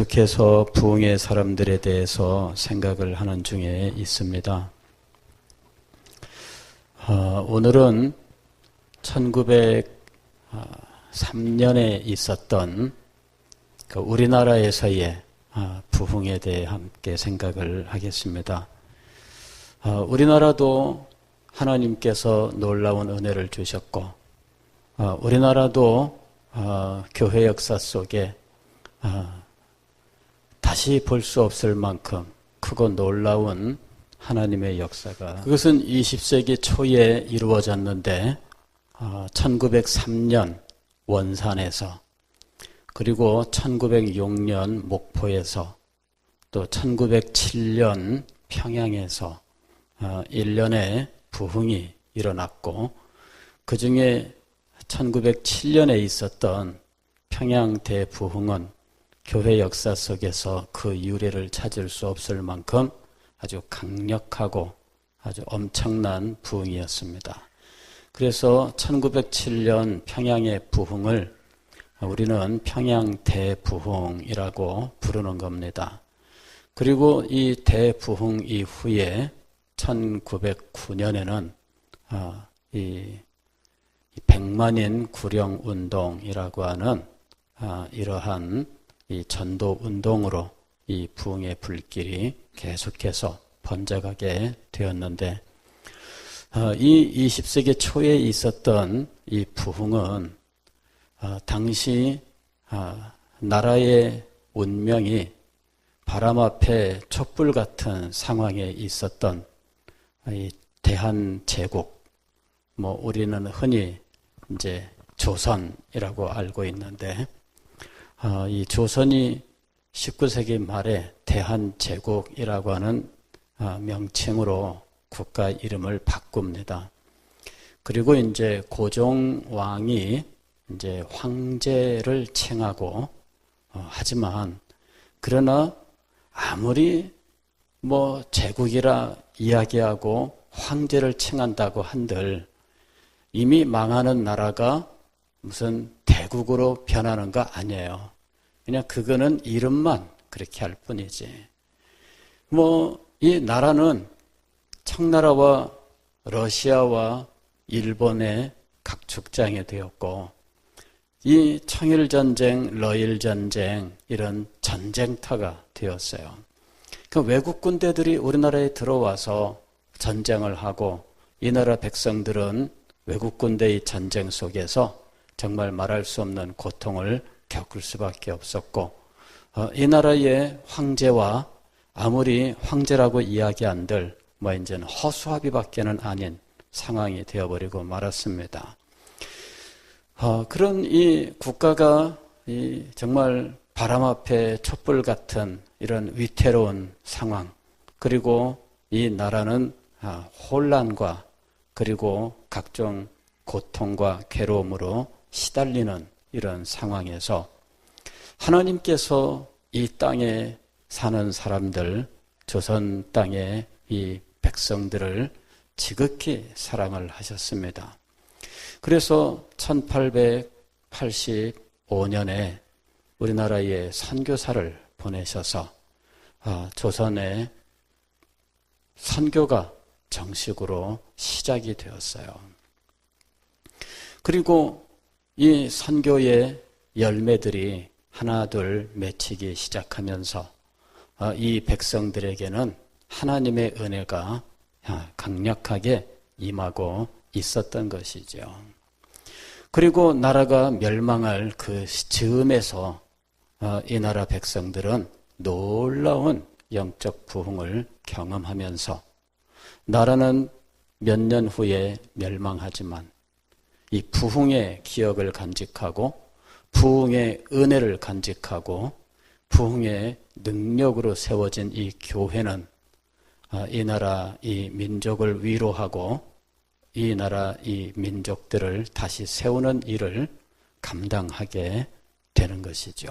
계속해서 부흥의 사람들에 대해서 생각을 하는 중에 있습니다. 오늘은 1903년에 있었던 우리나라에서의 부흥에 대해 함께 생각을 하겠습니다. 우리나라도 하나님께서 놀라운 은혜를 주셨고, 우리나라도 교회 역사 속에 다시 볼 수 없을 만큼 크고 놀라운 하나님의 역사가, 그것은 20세기 초에 이루어졌는데 1903년 원산에서, 그리고 1906년 목포에서, 또 1907년 평양에서 1년의 부흥이 일어났고, 그 중에 1907년에 있었던 평양 대부흥은 교회 역사 속에서 그 유래를 찾을 수 없을 만큼 아주 강력하고 아주 엄청난 부흥이었습니다. 그래서 1907년 평양의 부흥을 우리는 평양 대부흥이라고 부르는 겁니다. 그리고 이 대부흥 이후에 1909년에는 이 백만인 구령운동이라고 하는 이러한 이 전도 운동으로 이 부흥의 불길이 계속해서 번져가게 되었는데, 이 20세기 초에 있었던 이 부흥은 당시 나라의 운명이 바람 앞에 촛불 같은 상황에 있었던 이 대한제국, 우리는 흔히 이제 조선이라고 알고 있는데, 이 조선이 19세기 말에 대한제국이라고 하는 명칭으로 국가 이름을 바꿉니다. 그리고 이제 고종왕이 이제 황제를 칭하고, 하지만 그러나 아무리 제국이라 이야기하고 황제를 칭한다고 한들 이미 망하는 나라가 무슨 대국으로 변하는 거 아니에요. 그냥 그거는 이름만 그렇게 할 뿐이지. 이 나라는 청나라와 러시아와 일본의 각축장이 되었고, 이 청일전쟁, 러일전쟁 이런 전쟁터가 되었어요. 외국 군대들이 우리나라에 들어와서 전쟁을 하고, 이 나라 백성들은 외국 군대의 전쟁 속에서 정말 말할 수 없는 고통을 겪을 수밖에 없었고, 이 나라의 황제와 아무리 황제라고 이야기한들 이제는 허수아비밖에는 아닌 상황이 되어버리고 말았습니다. 그런 이 국가가 정말 바람 앞에 촛불 같은 이런 위태로운 상황, 그리고 이 나라는 혼란과 그리고 각종 고통과 괴로움으로 시달리는 이런 상황에서 하나님께서 이 땅에 사는 사람들, 조선 땅의 이 백성들을 지극히 사랑을 하셨습니다. 그래서 1885년에 우리나라에 선교사를 보내셔서 조선의 선교가 정식으로 시작이 되었어요. 그리고 이 선교의 열매들이 하나둘 맺히기 시작하면서 이 백성들에게는 하나님의 은혜가 강력하게 임하고 있었던 것이죠. 그리고 나라가 멸망할 그 즈음에서 이 나라 백성들은 놀라운 영적 부흥을 경험하면서, 나라는 몇 년 후에 멸망하지만 이 부흥의 기억을 간직하고, 부흥의 은혜를 간직하고, 부흥의 능력으로 세워진 이 교회는 이 나라 이 민족을 위로하고 이 나라 이 민족들을 다시 세우는 일을 감당하게 되는 것이죠.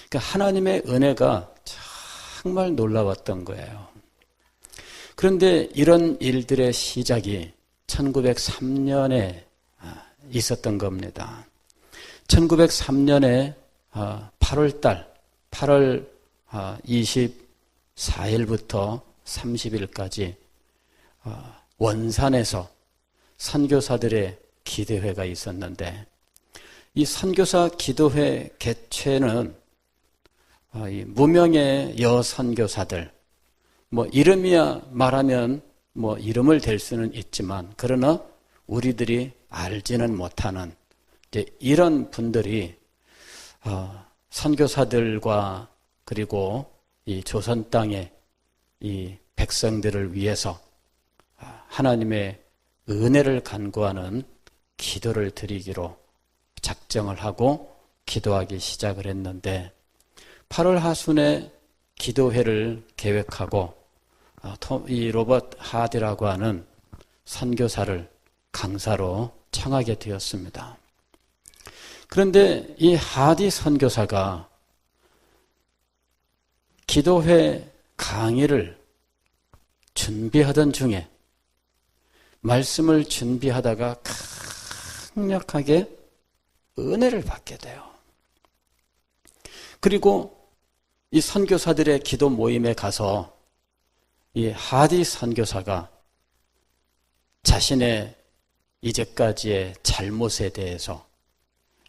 그러니까 하나님의 은혜가 정말 놀라웠던 거예요. 그런데 이런 일들의 시작이 1903년에 있었던 겁니다. 1903년에 8월 8월 24일부터 30일까지 원산에서 선교사들의 기도회가 있었는데, 이 선교사 기도회 개최는 무명의 여선교사들, 이름이야 말하면 이름을 댈 수는 있지만, 그러나 우리들이 알지는 못하는 이런 분들이 선교사들과 그리고 이 조선 땅의 이 백성들을 위해서 하나님의 은혜를 간구하는 기도를 드리기로 작정을 하고 기도하기 시작을 했는데, 8월 하순에 기도회를 계획하고 이 로버트 하디라고 하는 선교사를 강사로 청하게 되었습니다. 그런데 이 하디 선교사가 기도회 강의를 준비하던 중에 말씀을 준비하다가 강력하게 은혜를 받게 돼요. 그리고 이 선교사들의 기도 모임에 가서 이 하디 선교사가 자신의 이제까지의 잘못에 대해서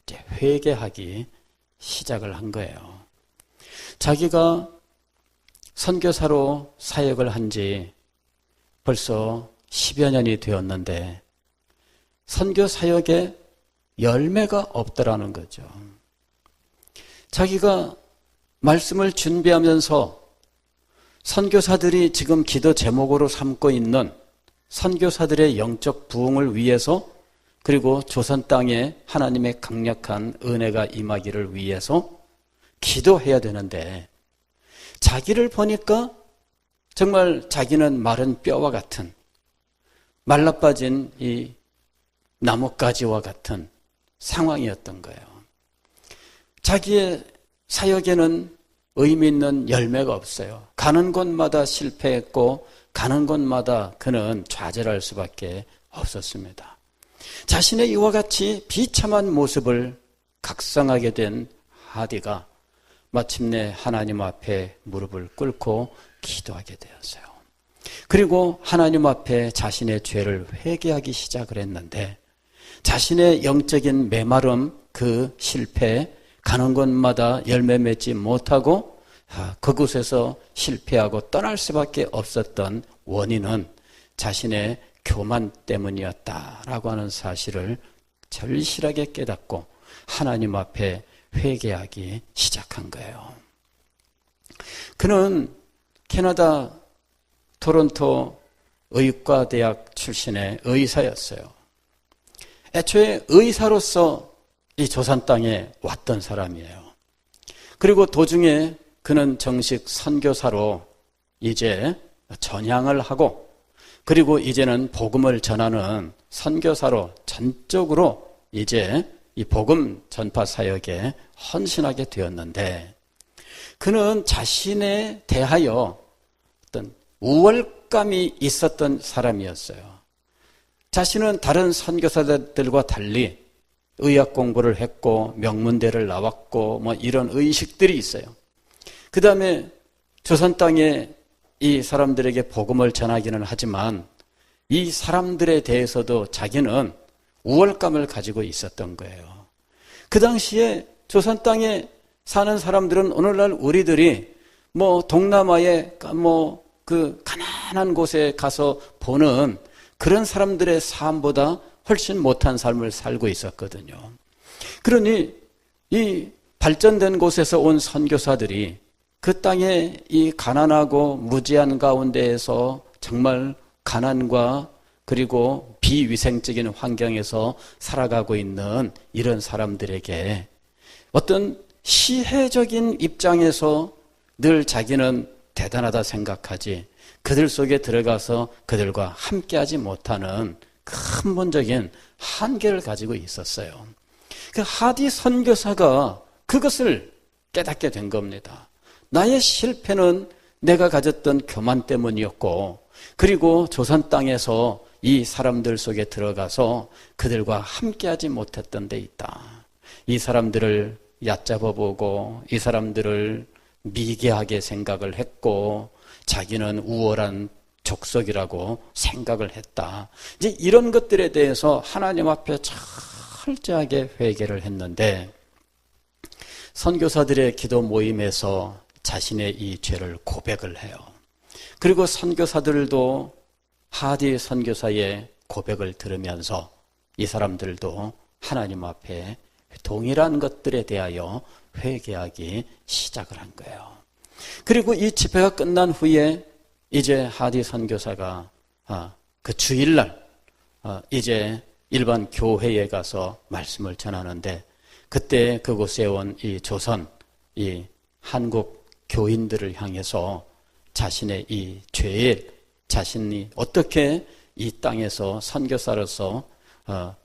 이제 회개하기 시작을 한 거예요. 자기가 선교사로 사역을 한 지 벌써 10여 년이 되었는데 선교 사역에 열매가 없더라는 거죠. 자기가 말씀을 준비하면서 선교사들이 지금 기도 제목으로 삼고 있는 선교사들의 영적 부흥을 위해서, 그리고 조선 땅에 하나님의 강력한 은혜가 임하기를 위해서 기도해야 되는데, 자기를 보니까 정말 자기는 마른 뼈와 같은, 말라빠진 이 나뭇가지와 같은 상황이었던 거예요. 자기의 사역에는 의미 있는 열매가 없어요. 가는 곳마다 실패했고 가는 곳마다 그는 좌절할 수밖에 없었습니다. 자신의 이와 같이 비참한 모습을 각성하게 된 하디가 마침내 하나님 앞에 무릎을 꿇고 기도하게 되었어요. 그리고 하나님 앞에 자신의 죄를 회개하기 시작을 했는데, 자신의 영적인 메마름, 그 실패, 가는 곳마다 열매 맺지 못하고 그곳에서 실패하고 떠날 수밖에 없었던 원인은 자신의 교만 때문이었다라고 하는 사실을 절실하게 깨닫고 하나님 앞에 회개하기 시작한 거예요. 그는 캐나다 토론토 의과대학 출신의 의사였어요. 애초에 의사로서 이 조선 땅에 왔던 사람이에요. 그리고 도중에 그는 정식 선교사로 이제 전향을 하고, 그리고 이제는 복음을 전하는 선교사로 전적으로 이제 이 복음 전파 사역에 헌신하게 되었는데, 그는 자신에 대하여 어떤 우월감이 있었던 사람이었어요. 자신은 다른 선교사들과 달리 의학 공부를 했고 명문대를 나왔고 이런 의식들이 있어요. 그 다음에 조선 땅에 이 사람들에게 복음을 전하기는 하지만 이 사람들에 대해서도 자기는 우월감을 가지고 있었던 거예요. 그 당시에 조선 땅에 사는 사람들은 오늘날 우리들이 동남아의 그 가난한 곳에 가서 보는 그런 사람들의 삶보다 훨씬 못한 삶을 살고 있었거든요. 그러니 이 발전된 곳에서 온 선교사들이 그 땅에 이 가난하고 무지한 가운데에서 정말 가난과 그리고 비위생적인 환경에서 살아가고 있는 이런 사람들에게 어떤 시혜적인 입장에서 늘 자기는 대단하다 생각하지, 그들 속에 들어가서 그들과 함께하지 못하는 근본적인 한계를 가지고 있었어요. 그 하디 선교사가 그것을 깨닫게 된 겁니다. 나의 실패는 내가 가졌던 교만 때문이었고, 그리고 조선 땅에서 이 사람들 속에 들어가서 그들과 함께하지 못했던 데 있다. 이 사람들을 얕잡아 보고 이 사람들을 미개하게 생각을 했고 자기는 우월한 족속이라고 생각을 했다. 이제 이런 것들에 대해서 하나님 앞에 철저하게 회개를 했는데 선교사들의 기도 모임에서 자신의 이 죄를 고백을 해요. 그리고 선교사들도 하디 선교사의 고백을 들으면서 이 사람들도 하나님 앞에 동일한 것들에 대하여 회개하기 시작을 한 거예요. 그리고 이 집회가 끝난 후에 이제 하디 선교사가 그 주일날 이제 일반 교회에 가서 말씀을 전하는데 그때 그곳에 온 이 조선, 이 한국 교인들을 향해서 자신의 이 죄에 자신이 어떻게 이 땅에서 선교사로서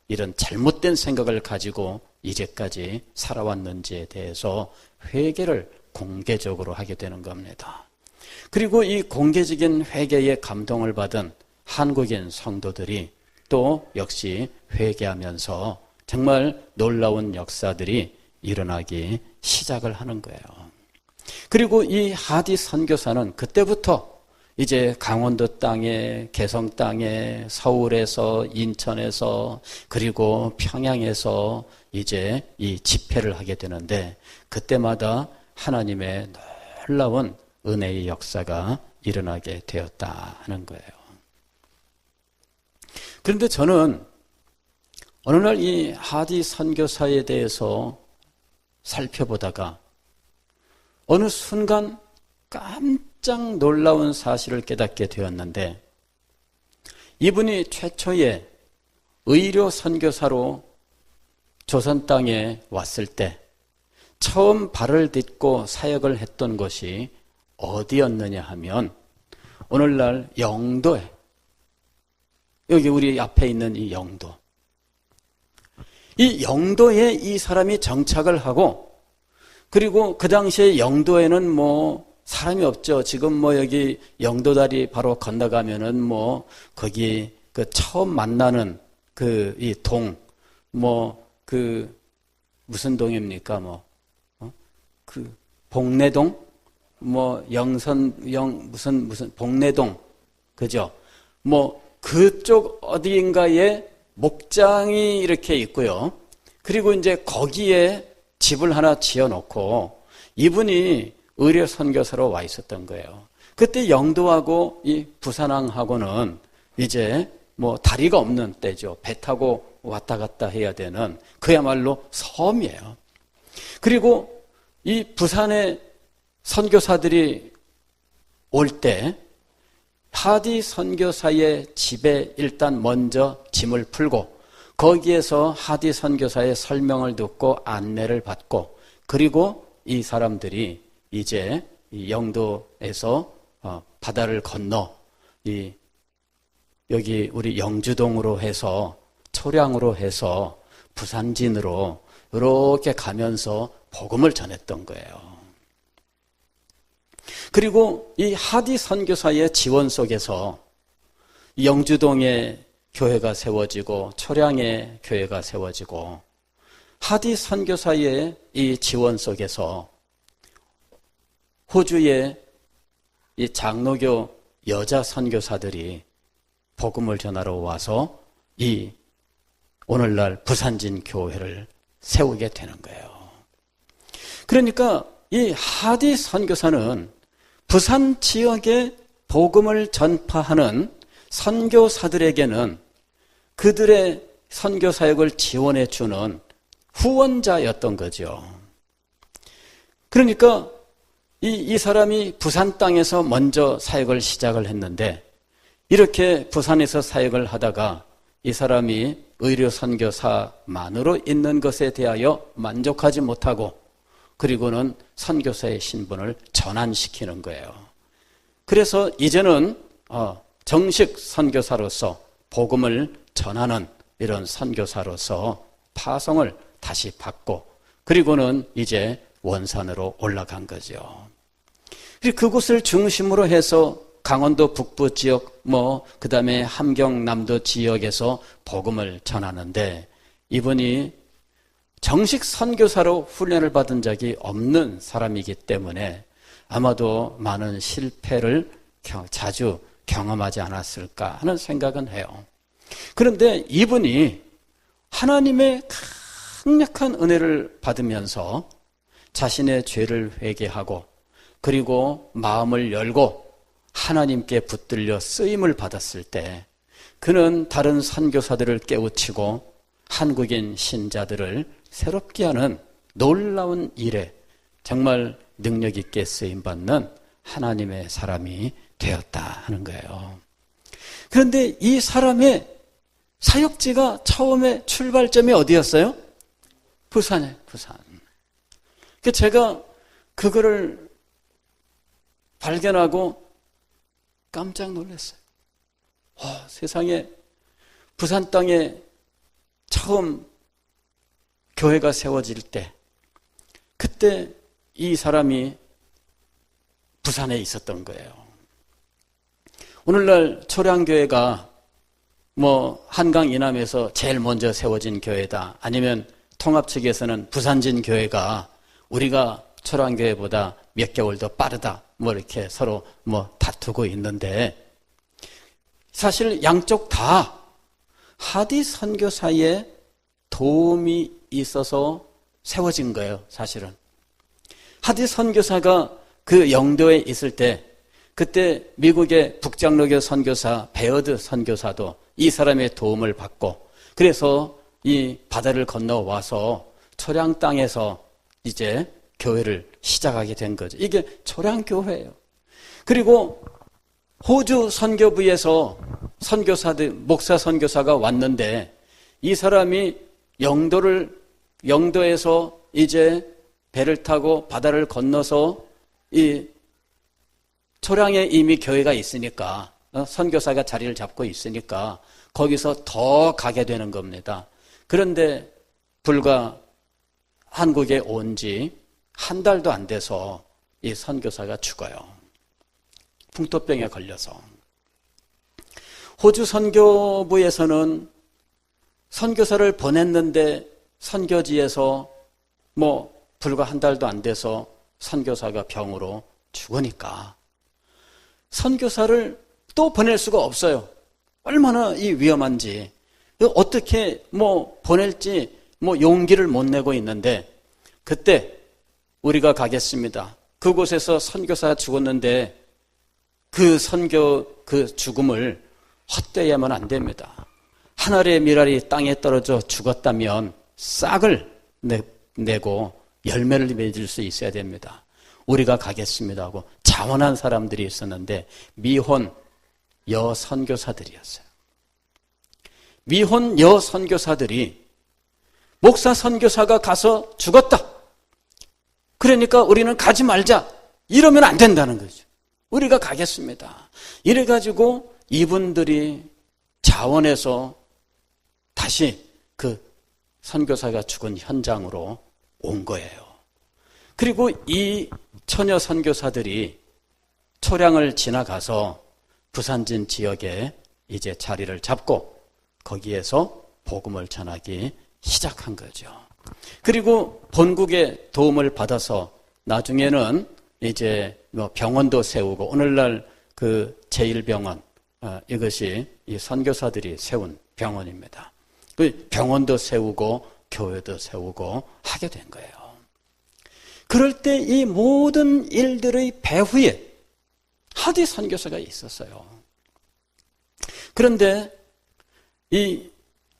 이런 잘못된 생각을 가지고 이제까지 살아왔는지에 대해서 회개를 공개적으로 하게 되는 겁니다. 그리고 이 공개적인 회개에 감동을 받은 한국인 성도들이 또 역시 회개하면서 정말 놀라운 역사들이 일어나기 시작을 하는 거예요. 그리고 이 하디 선교사는 그때부터 이제 강원도 땅에, 개성 땅에, 서울에서, 인천에서, 그리고 평양에서 이제 이 집회를 하게 되는데 그때마다 하나님의 놀라운 은혜의 역사가 일어나게 되었다 하는 거예요. 그런데 저는 어느 날 이 하디 선교사에 대해서 살펴보다가 어느 순간 깜짝 놀라운 사실을 깨닫게 되었는데 이분이 최초의 의료 선교사로 조선 땅에 왔을 때 처음 발을 딛고 사역을 했던 곳이 어디였느냐 하면 오늘날 영도에, 여기 우리 앞에 있는 이 영도, 이 영도에 이 사람이 정착을 하고 그리고 그 당시에 영도에는 뭐 사람이 없죠. 지금 뭐 여기 영도다리 바로 건너가면은 뭐 거기 그 처음 만나는 그 이 동, 뭐 그 무슨 동입니까? 뭐 그 복내동, 뭐 무슨 복내동, 그죠? 뭐 그쪽 어디인가에 목장이 이렇게 있고요. 그리고 이제 거기에 집을 하나 지어놓고 이분이 의료 선교사로 와 있었던 거예요. 그때 영도하고 이 부산항하고는 이제 뭐 다리가 없는 때죠. 배 타고 왔다 갔다 해야 되는 그야말로 섬이에요. 그리고 이 부산의 선교사들이 올 때 하디 선교사의 집에 일단 먼저 짐을 풀고 거기에서 하디 선교사의 설명을 듣고 안내를 받고 그리고 이 사람들이 이제 이 영도에서 바다를 건너 여기 우리 영주동으로 해서 초량으로 해서 부산진으로 이렇게 가면서 복음을 전했던 거예요. 그리고 이 하디 선교사의 지원 속에서 영주동에 교회가 세워지고 초량에 교회가 세워지고 하디 선교사의 이 지원 속에서 호주의 이 장로교 여자 선교사들이 복음을 전하러 와서 이 오늘날 부산진 교회를 세우게 되는 거예요. 그러니까 이 하디 선교사는 부산 지역에 복음을 전파하는 선교사들에게는 그들의 선교 사역을 지원해 주는 후원자였던 거죠. 그러니까 이 사람이 부산 땅에서 먼저 사역을 시작을 했는데 이렇게 부산에서 사역을 하다가 이 사람이 의료 선교사만으로 있는 것에 대하여 만족하지 못하고 그리고는 선교사의 신분을 전환시키는 거예요. 그래서 이제는 정식 선교사로서 복음을 전하는 이런 선교사로서 파송을 다시 받고 그리고는 이제 원산으로 올라간 거죠. 그곳을 중심으로 해서 강원도 북부 지역 그다음에 함경남도 지역에서 복음을 전하는데 이분이 정식 선교사로 훈련을 받은 적이 없는 사람이기 때문에 아마도 많은 실패를 자주 경험하지 않았을까 하는 생각은 해요. 그런데 이분이 하나님의 강력한 은혜를 받으면서 자신의 죄를 회개하고 그리고 마음을 열고 하나님께 붙들려 쓰임을 받았을 때 그는 다른 선교사들을 깨우치고 한국인 신자들을 새롭게 하는 놀라운 일에 정말 능력 있게 쓰임받는 하나님의 사람이 되었다 하는 거예요. 그런데 이 사람의 사역지가 처음에 출발점이 어디였어요? 부산이에요, 부산. 제가 그거를 발견하고 깜짝 놀랐어요. 세상에 부산 땅에 처음 교회가 세워질 때 그때 이 사람이 부산에 있었던 거예요. 오늘날 초량교회가 한강 이남에서 제일 먼저 세워진 교회다. 아니면 통합 측에서는 부산진 교회가 우리가 초량교회보다 몇 개월 더 빠르다. 이렇게 서로 다투고 있는데 사실 양쪽 다 하디 선교사의 도움이 있어서 세워진 거예요, 사실은. 하디 선교사가 그 영도에 있을 때 그때 미국의 북장로교 선교사 베어드 선교사도 이 사람의 도움을 받고 그래서 이 바다를 건너와서 초량 땅에서 이제 교회를 시작하게 된 거죠. 이게 초량교회예요. 그리고 호주 선교부에서 선교사들, 목사 선교사가 왔는데 이 사람이 영도에서 이제 배를 타고 바다를 건너서 이 초량에 이미 교회가 있으니까 선교사가 자리를 잡고 있으니까 거기서 더 가게 되는 겁니다. 그런데 불과 한국에 온 지 한 달도 안 돼서 이 선교사가 죽어요. 풍토병에 걸려서. 호주 선교부에서는 선교사를 보냈는데 선교지에서 불과 한 달도 안 돼서 선교사가 병으로 죽으니까 선교사를 또 보낼 수가 없어요. 얼마나 이 위험한지. 어떻게 보낼지 용기를 못 내고 있는데 그때 우리가 가겠습니다. 그곳에서 선교사가 죽었는데 그 죽음을 헛되이 하면 안 됩니다. 한 알의 밀알이 땅에 떨어져 죽었다면 싹을 내고 열매를 맺을 수 있어야 됩니다. 우리가 가겠습니다 하고 자원한 사람들이 있었는데 미혼 여선교사들이었어요. 미혼 여선교사들이 목사 선교사가 가서 죽었다. 그러니까 우리는 가지 말자. 이러면 안 된다는 거죠. 우리가 가겠습니다. 이래가지고 이분들이 자원해서 다시 그 선교사가 죽은 현장으로 온 거예요. 그리고 이 처녀 선교사들이 초량을 지나가서 부산진 지역에 이제 자리를 잡고 거기에서 복음을 전하기 시작한 거죠. 그리고 본국의 도움을 받아서 나중에는 이제 병원도 세우고 오늘날 그 제1병원 이것이 이 선교사들이 세운 병원입니다. 그 병원도 세우고 교회도 세우고 하게 된 거예요. 그럴 때 이 모든 일들의 배후에 하디 선교사가 있었어요. 그런데 이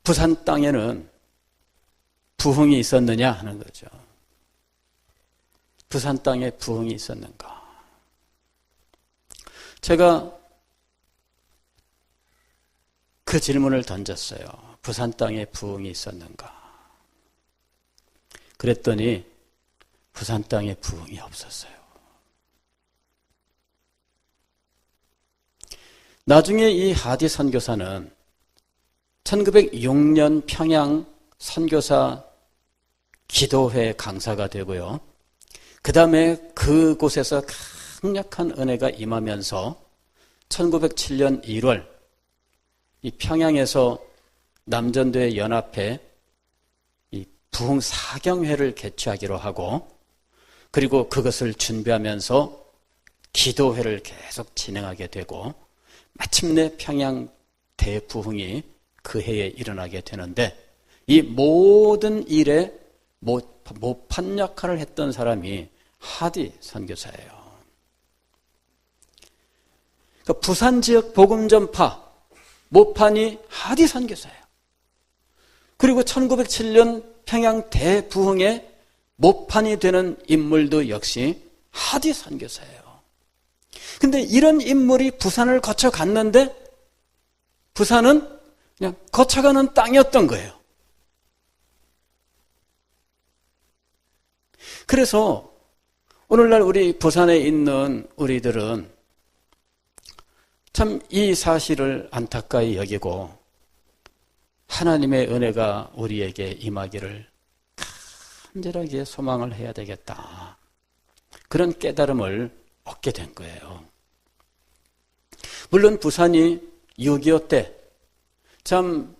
부산 땅에는 부흥이 있었느냐 하는 거죠. 부산 땅에 부흥이 있었는가? 제가 그 질문을 던졌어요. 부산 땅에 부흥이 있었는가? 그랬더니 부산 땅에 부흥이 없었어요. 나중에 이 하디 선교사는 1906년 평양 선교사 기도회 강사가 되고요. 그 다음에 그곳에서 강력한 은혜가 임하면서 1907년 1월 이 평양에서 남전도회 연합회 이 부흥 사경회를 개최하기로 하고 그리고 그것을 준비하면서 기도회를 계속 진행하게 되고 마침내 평양 대부흥이 그 해에 일어나게 되는데 이 모든 일에 모판 역할을 했던 사람이 하디 선교사예요. 그러니까 부산 지역 복음 전파 모판이 하디 선교사예요. 그리고 1907년 평양 대부흥의 모판이 되는 인물도 역시 하디 선교사예요. 근데 이런 인물이 부산을 거쳐 갔는데 부산은 그냥 거쳐가는 땅이었던 거예요. 그래서 오늘날 우리 부산에 있는 우리들은 참 이 사실을 안타까이 여기고 하나님의 은혜가 우리에게 임하기를 간절하게 소망을 해야 되겠다. 그런 깨달음을 얻게 된 거예요. 물론 부산이 6.25 때 참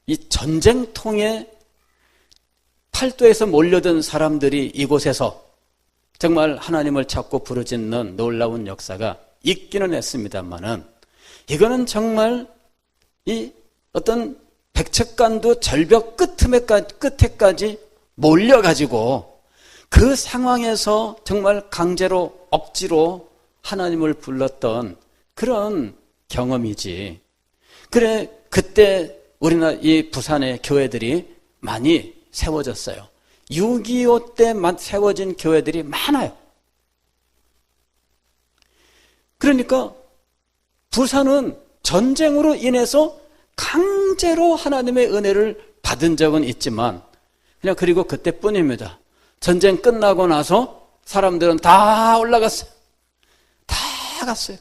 이 전쟁통에 팔도에서 몰려든 사람들이 이곳에서 정말 하나님을 찾고 부르짖는 놀라운 역사가 있기는 했습니다만은 이거는 정말 이 어떤 백척간도 절벽 끝에까지 몰려가지고 그 상황에서 정말 강제로 억지로 하나님을 불렀던 그런 경험이지. 그래 그때 우리나라 이 부산의 교회들이 많이 세워졌어요. 6.25 때 세워진 교회들이 많아요. 그러니까 부산은 전쟁으로 인해서 강제로 하나님의 은혜를 받은 적은 있지만 그냥 그리고 그때뿐입니다. 전쟁 끝나고 나서 사람들은 다 올라갔어요. 다 갔어요.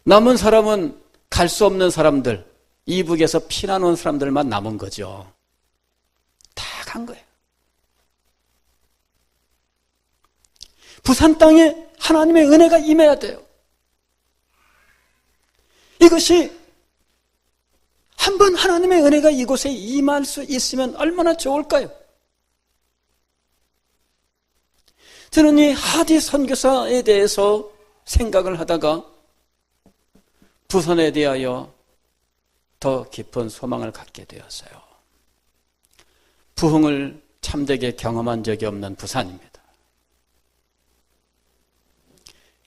남은 사람은 갈 수 없는 사람들, 이북에서 피난 온 사람들만 남은 거죠. 다 간 거예요. 부산 땅에 하나님의 은혜가 임해야 돼요. 이것이 한번 하나님의 은혜가 이곳에 임할 수 있으면 얼마나 좋을까요? 저는 이 하디 선교사에 대해서 생각을 하다가 부산에 대하여 더 깊은 소망을 갖게 되었어요. 부흥을 참되게 경험한 적이 없는 부산입니다.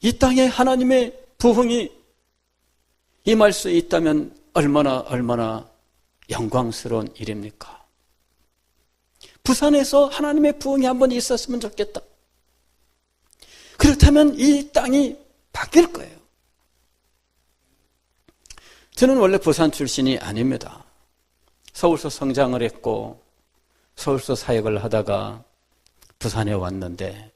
이 땅에 하나님의 부흥이 임할 수 있다면 얼마나 영광스러운 일입니까? 부산에서 하나님의 부흥이 한번 있었으면 좋겠다. 그렇다면 이 땅이 바뀔 거예요. 저는 원래 부산 출신이 아닙니다. 서울서 성장을 했고 서울서 사역을 하다가 부산에 왔는데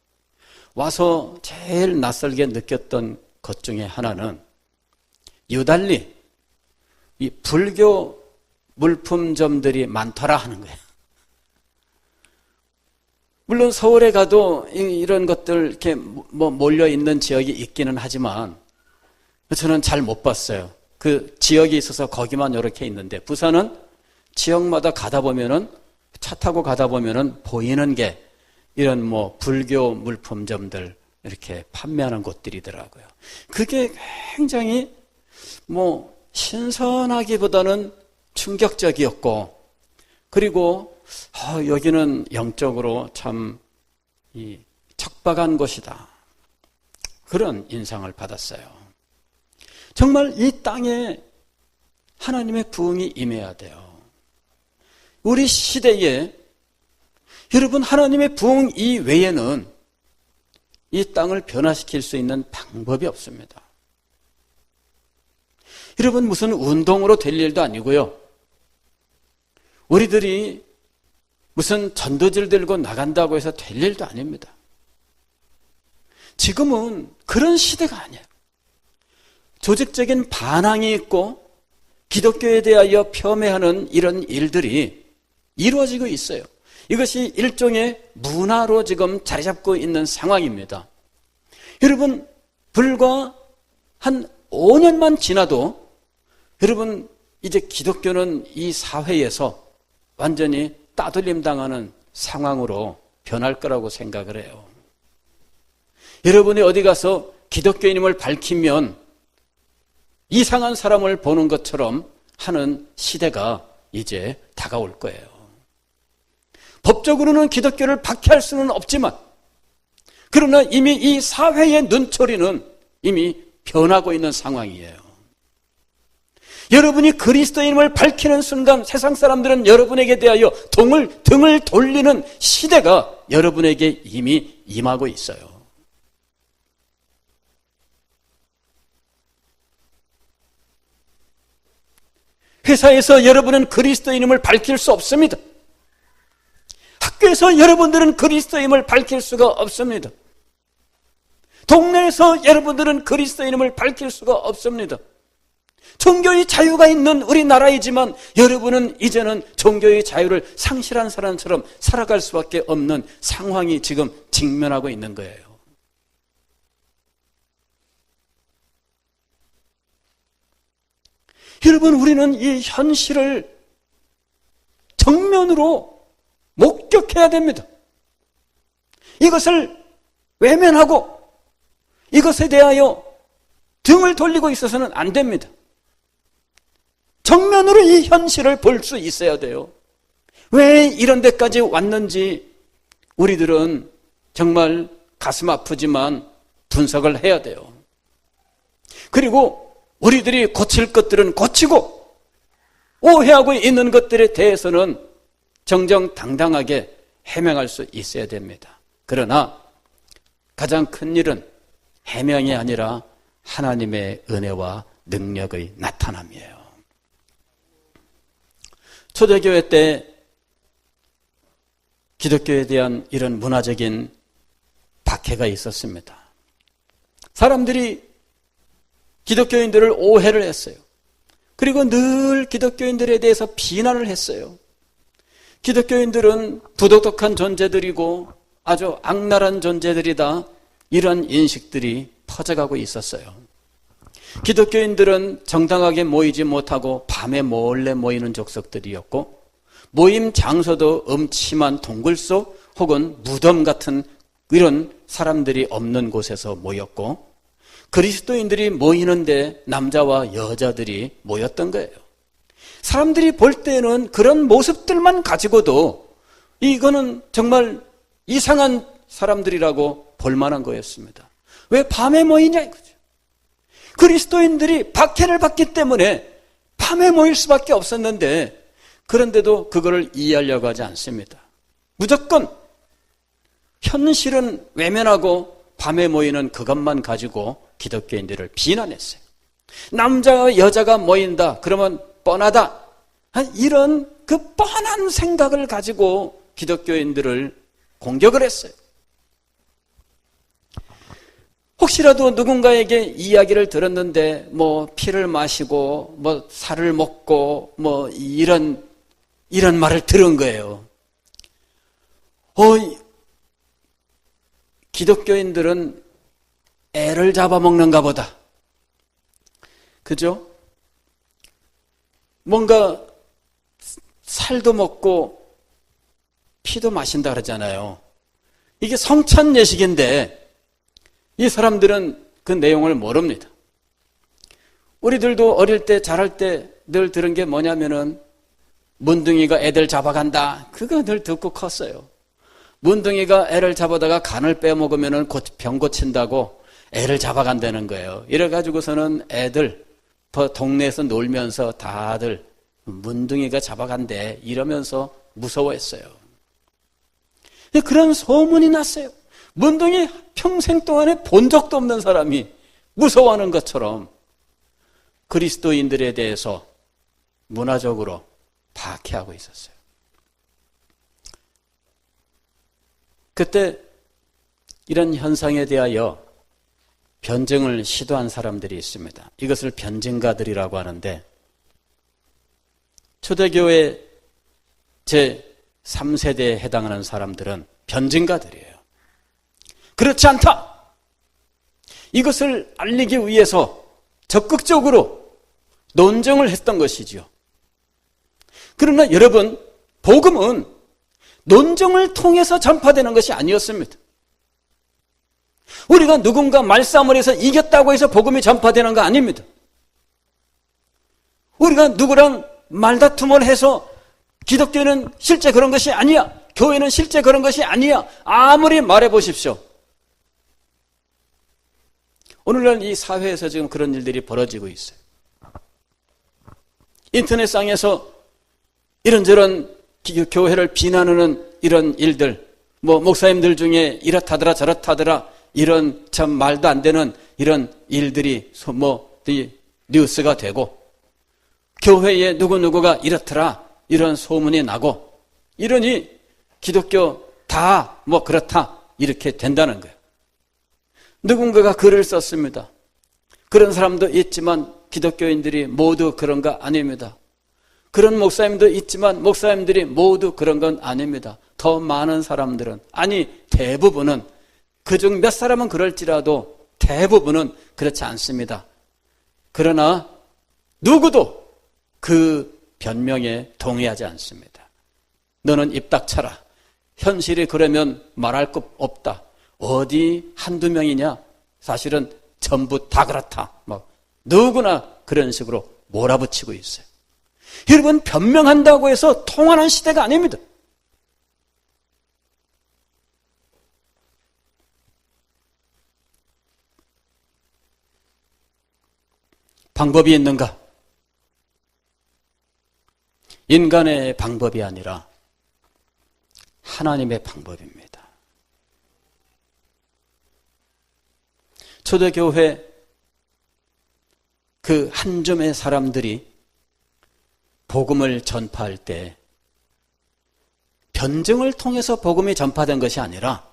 와서 제일 낯설게 느꼈던 것 중에 하나는 유달리 이 불교 물품점들이 많더라 하는 거예요. 물론 서울에 가도 이런 것들 이렇게 몰려 있는 지역이 있기는 하지만 저는 잘 못 봤어요. 그 지역이 있어서 거기만 이렇게 있는데 부산은 지역마다 가다 보면은 차 타고 가다 보면은 보이는 게 이런 불교 물품점들 이렇게 판매하는 곳들이더라고요. 그게 굉장히 신선하기보다는 충격적이었고 그리고 여기는 영적으로 참 척박한 곳이다. 그런 인상을 받았어요. 정말 이 땅에 하나님의 부흥이 임해야 돼요. 우리 시대에 여러분 하나님의 부흥 이외에는 이 땅을 변화시킬 수 있는 방법이 없습니다. 여러분 무슨 운동으로 될 일도 아니고요. 우리들이 무슨 전도지를 들고 나간다고 해서 될 일도 아닙니다. 지금은 그런 시대가 아니에요. 조직적인 반항이 있고 기독교에 대하여 폄훼하는 이런 일들이 이루어지고 있어요. 이것이 일종의 문화로 지금 자리 잡고 있는 상황입니다. 여러분 불과 한 5년만 지나도 여러분 이제 기독교는 이 사회에서 완전히 따돌림 당하는 상황으로 변할 거라고 생각을 해요. 여러분이 어디 가서 기독교인임을 밝히면 이상한 사람을 보는 것처럼 하는 시대가 이제 다가올 거예요. 법적으로는 기독교를 박해할 수는 없지만, 그러나 이미 이 사회의 눈초리는 이미 변하고 있는 상황이에요. 여러분이 그리스도인임을 밝히는 순간 세상 사람들은 여러분에게 대하여 등을 돌리는 시대가 여러분에게 이미 임하고 있어요. 회사에서 여러분은 그리스도인임을 밝힐 수 없습니다. 학교에서 여러분들은 그리스도인임을 밝힐 수가 없습니다. 동네에서 여러분들은 그리스도인임을 밝힐 수가 없습니다. 종교의 자유가 있는 우리나라이지만 여러분은 이제는 종교의 자유를 상실한 사람처럼 살아갈 수밖에 없는 상황이 지금 직면하고 있는 거예요. 여러분, 우리는 이 현실을 정면으로 목격해야 됩니다. 이것을 외면하고 이것에 대하여 등을 돌리고 있어서는 안 됩니다. 정면으로 이 현실을 볼 수 있어야 돼요. 왜 이런 데까지 왔는지 우리들은 정말 가슴 아프지만 분석을 해야 돼요. 그리고 우리들이 고칠 것들은 고치고 오해하고 있는 것들에 대해서는 정정당당하게 해명할 수 있어야 됩니다. 그러나 가장 큰 일은 해명이 아니라 하나님의 은혜와 능력의 나타남이에요. 초대교회 때 기독교에 대한 이런 문화적인 박해가 있었습니다. 사람들이 기독교인들을 오해를 했어요. 그리고 늘 기독교인들에 대해서 비난을 했어요. 기독교인들은 부도덕한 존재들이고 아주 악랄한 존재들이다, 이런 인식들이 퍼져가고 있었어요. 기독교인들은 정당하게 모이지 못하고 밤에 몰래 모이는 족속들이었고, 모임 장소도 음침한 동굴 속 혹은 무덤 같은 이런 사람들이 없는 곳에서 모였고, 그리스도인들이 모이는데 남자와 여자들이 모였던 거예요. 사람들이 볼 때는 그런 모습들만 가지고도 이거는 정말 이상한 사람들이라고 볼 만한 거였습니다. 왜 밤에 모이냐 이거죠. 그리스도인들이 박해를 받기 때문에 밤에 모일 수밖에 없었는데, 그런데도 그거를 이해하려고 하지 않습니다. 무조건 현실은 외면하고 밤에 모이는 그것만 가지고 기독교인들을 비난했어요. 남자와 여자가 모인다 그러면 뻔하다, 이런 그 뻔한 생각을 가지고 기독교인들을 공격을 했어요. 혹시라도 누군가에게 이야기를 들었는데 뭐 피를 마시고 뭐 살을 먹고 뭐 이런 말을 들은 거예요. 기독교인들은 애를 잡아먹는가 보다. 그죠? 뭔가 살도 먹고 피도 마신다 그러잖아요. 이게 성찬 예식인데 이 사람들은 그 내용을 모릅니다. 우리들도 어릴 때 자랄 때 늘 들은 게 뭐냐면은 문둥이가 애들 잡아간다, 그거 늘 듣고 컸어요. 문둥이가 애를 잡아다가 간을 빼먹으면은 병 고친다고 애를 잡아간다는 거예요. 이래가지고서는 애들 동네에서 놀면서 다들 문둥이가 잡아간대 이러면서 무서워했어요. 그런 소문이 났어요. 문둥이 평생 동안에 본 적도 없는 사람이 무서워하는 것처럼 그리스도인들에 대해서 문화적으로 박해하고 있었어요. 그때 이런 현상에 대하여 변증을 시도한 사람들이 있습니다. 이것을 변증가들이라고 하는데, 초대교회 제3세대에 해당하는 사람들은 변증가들이에요. 그렇지 않다, 이것을 알리기 위해서 적극적으로 논쟁을 했던 것이지요. 그러나 여러분, 복음은 논쟁을 통해서 전파되는 것이 아니었습니다. 우리가 누군가 말싸움을 해서 이겼다고 해서 복음이 전파되는 거 아닙니다. 우리가 누구랑 말다툼을 해서 기독교는 실제 그런 것이 아니야. 교회는 실제 그런 것이 아니야. 아무리 말해 보십시오. 오늘날 이 사회에서 지금 그런 일들이 벌어지고 있어요. 인터넷상에서 이런저런 교회를 비난하는 이런 일들, 목사님들 중에 이렇다더라 저렇다더라 이런 참 말도 안 되는 이런 일들이 뉴스가 되고, 교회에 누구누구가 이렇더라 이런 소문이 나고, 이러니 기독교 다 그렇다 이렇게 된다는 거예요. 누군가가 글을 썼습니다. 그런 사람도 있지만 기독교인들이 모두 그런 거 아닙니다. 그런 목사님도 있지만 목사님들이 모두 그런 건 아닙니다. 더 많은 사람들은, 아니 대부분은, 그중 몇 사람은 그럴지라도 대부분은 그렇지 않습니다. 그러나 누구도 그 변명에 동의하지 않습니다. 너는 입 닥쳐라. 현실이 그러면 말할 것 없다. 어디 한두 명이냐? 사실은 전부 다 그렇다. 누구나 그런 식으로 몰아붙이고 있어요. 여러분, 변명한다고 해서 통하는 시대가 아닙니다. 방법이 있는가? 인간의 방법이 아니라 하나님의 방법입니다. 초대교회 그 한 줌의 사람들이 복음을 전파할 때 변증을 통해서 복음이 전파된 것이 아니라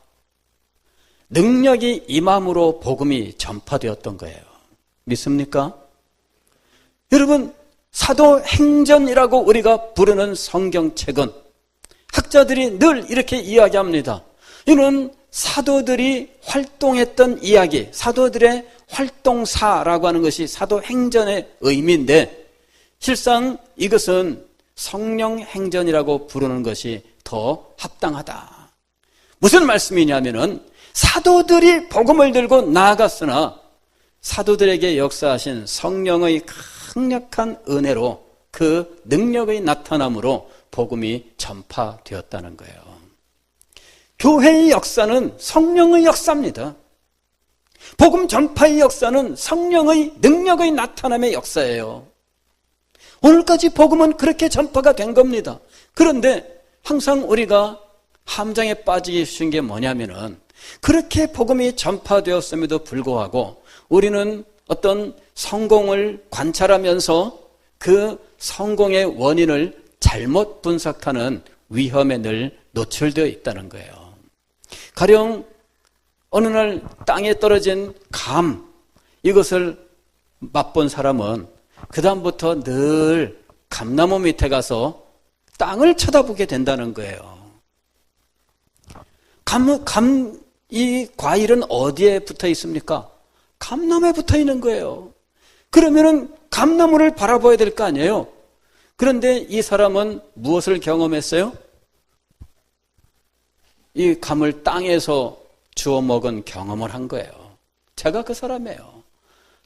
능력이 임함으로 복음이 전파되었던 거예요. 믿습니까? 여러분, 사도행전이라고 우리가 부르는 성경책은 학자들이 늘 이렇게 이야기합니다. 이는 사도들이 활동했던 이야기, 사도들의 활동사라고 하는 것이 사도행전의 의미인데, 실상 이것은 성령행전이라고 부르는 것이 더 합당하다. 무슨 말씀이냐면은 사도들이 복음을 들고 나아갔으나 사도들에게 역사하신 성령의 강력한 은혜로 그 능력의 나타남으로 복음이 전파되었다는 거예요. 교회의 역사는 성령의 역사입니다. 복음 전파의 역사는 성령의 능력의 나타남의 역사예요. 오늘까지 복음은 그렇게 전파가 된 겁니다. 그런데 항상 우리가 함정에 빠지기 쉬운 게 뭐냐면은, 그렇게 복음이 전파되었음에도 불구하고 우리는 어떤 성공을 관찰하면서 그 성공의 원인을 잘못 분석하는 위험에 늘 노출되어 있다는 거예요. 가령 어느 날 땅에 떨어진 감, 이것을 맛본 사람은 그 다음부터 늘 감나무 밑에 가서 땅을 쳐다보게 된다는 거예요. 이 과일은 어디에 붙어 있습니까? 감나무에 붙어 있는 거예요. 그러면은 감나무를 바라봐야 될 거 아니에요? 그런데 이 사람은 무엇을 경험했어요? 이 감을 땅에서 주워 먹은 경험을 한 거예요. 제가 그 사람이에요.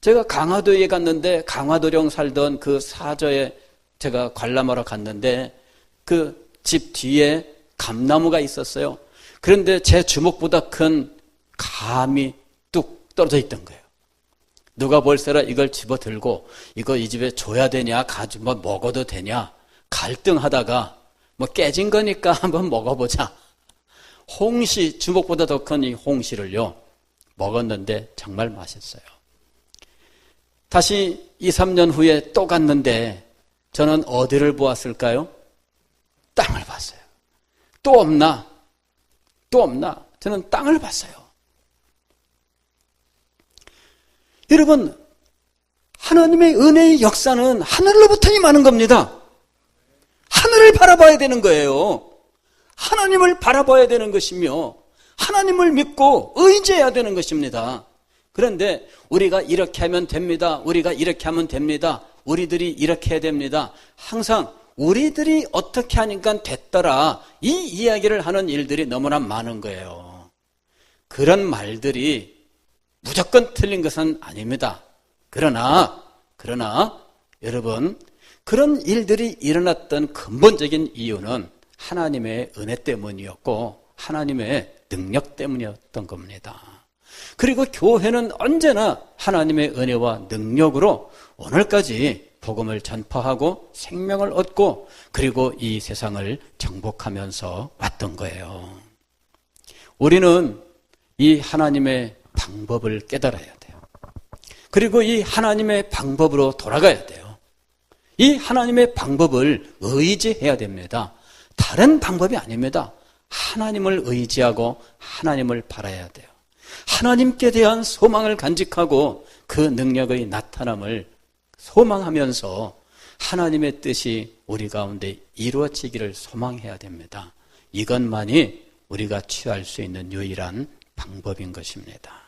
제가 강화도에 갔는데, 강화도령 살던 그 사저에 제가 관람하러 갔는데 그 집 뒤에 감나무가 있었어요. 그런데 제 주먹보다 큰 감이 뚝 떨어져 있던 거예요. 누가 볼세라 이걸 집어들고 이거 이 집에 줘야 되냐, 가지고 먹어도 되냐 갈등하다가 깨진 거니까 한번 먹어보자. 홍시, 주먹보다 더 큰 이 홍시를요 먹었는데 정말 맛있어요. 다시 2, 3년 후에 또 갔는데 저는 어디를 보았을까요? 땅을 봤어요. 또 없나? 또 없나? 저는 땅을 봤어요. 여러분, 하나님의 은혜의 역사는 하늘로부터 임하는 겁니다. 하늘을 바라봐야 되는 거예요. 하나님을 바라봐야 되는 것이며 하나님을 믿고 의지해야 되는 것입니다. 그런데 우리가 이렇게 하면 됩니다. 우리가 이렇게 하면 됩니다. 우리들이 이렇게 해야 됩니다. 항상 우리들이 어떻게 하니까 됐더라, 이 이야기를 하는 일들이 너무나 많은 거예요. 그런 말들이 무조건 틀린 것은 아닙니다. 그러나 여러분, 그런 일들이 일어났던 근본적인 이유는 하나님의 은혜 때문이었고 하나님의 능력 때문이었던 겁니다. 그리고 교회는 언제나 하나님의 은혜와 능력으로 오늘까지 복음을 전파하고 생명을 얻고 그리고 이 세상을 정복하면서 왔던 거예요. 우리는 이 하나님의 방법을 깨달아야 돼요. 그리고 이 하나님의 방법으로 돌아가야 돼요. 이 하나님의 방법을 의지해야 됩니다. 다른 방법이 아닙니다. 하나님을 의지하고 하나님을 바라야 돼요. 하나님께 대한 소망을 간직하고 그 능력의 나타남을 소망하면서 하나님의 뜻이 우리 가운데 이루어지기를 소망해야 됩니다. 이것만이 우리가 취할 수 있는 유일한 방법인 것입니다.